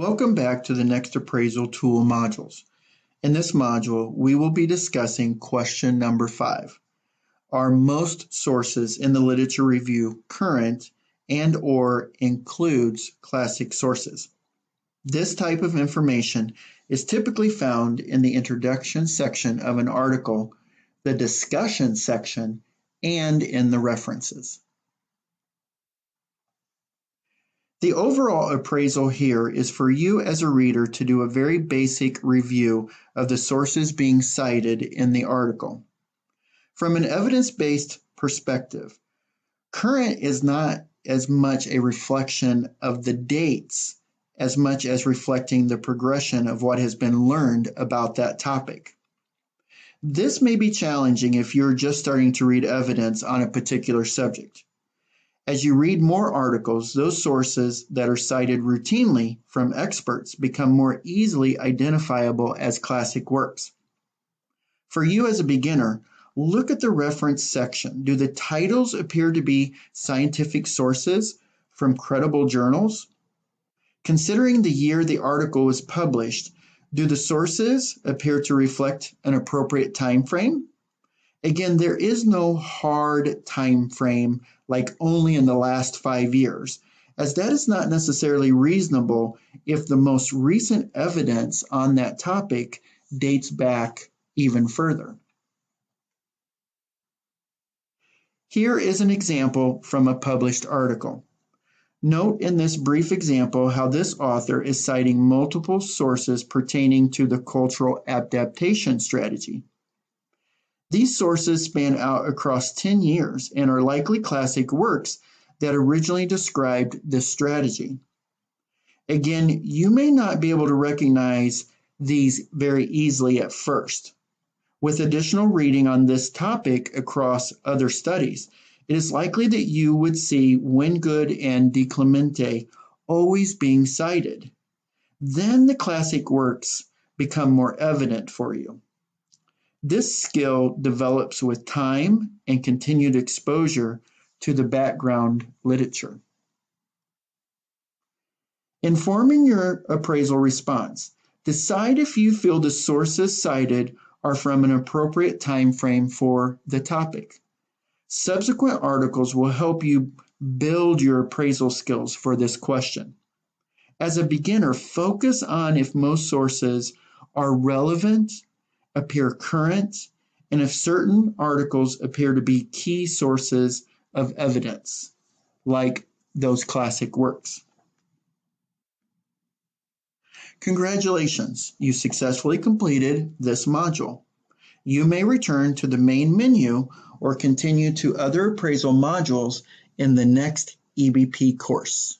Welcome back to the Next Appraisal Tool modules. In this module, we will be discussing question number 5. Are most sources in the literature review current and/or includes classic sources? This type of information is typically found in the introduction section of an article, the discussion section, and in the references. The overall appraisal here is for you as a reader to do a very basic review of the sources being cited in the article. From an evidence-based perspective, current is not as much a reflection of the dates as much as reflecting the progression of what has been learned about that topic. This may be challenging if you're just starting to read evidence on a particular subject. As you read more articles, those sources that are cited routinely from experts become more easily identifiable as classic works. For you as a beginner, look at the reference section. Do the titles appear to be scientific sources from credible journals? Considering the year the article was published, do the sources appear to reflect an appropriate time frame? Again, there is no hard time frame like only in the last 5 years, as that is not necessarily reasonable if the most recent evidence on that topic dates back even further. Here is an example from a published article. Note in this brief example how this author is citing multiple sources pertaining to the cultural adaptation strategy. These sources span out across 10 years and are likely classic works that originally described this strategy. Again, you may not be able to recognize these very easily at first. With additional reading on this topic across other studies, it is likely that you would see Wyngood and De Clemente always being cited. Then the classic works become more evident for you. This skill develops with time and continued exposure to the background literature. In forming your appraisal response, decide if you feel the sources cited are from an appropriate time frame for the topic. Subsequent articles will help you build your appraisal skills for this question. As a beginner, focus on if most sources are relevant, appear current, and if certain articles appear to be key sources of evidence, like those classic works. Congratulations, you successfully completed this module. You may return to the main menu or continue to other appraisal modules in the next EBP course.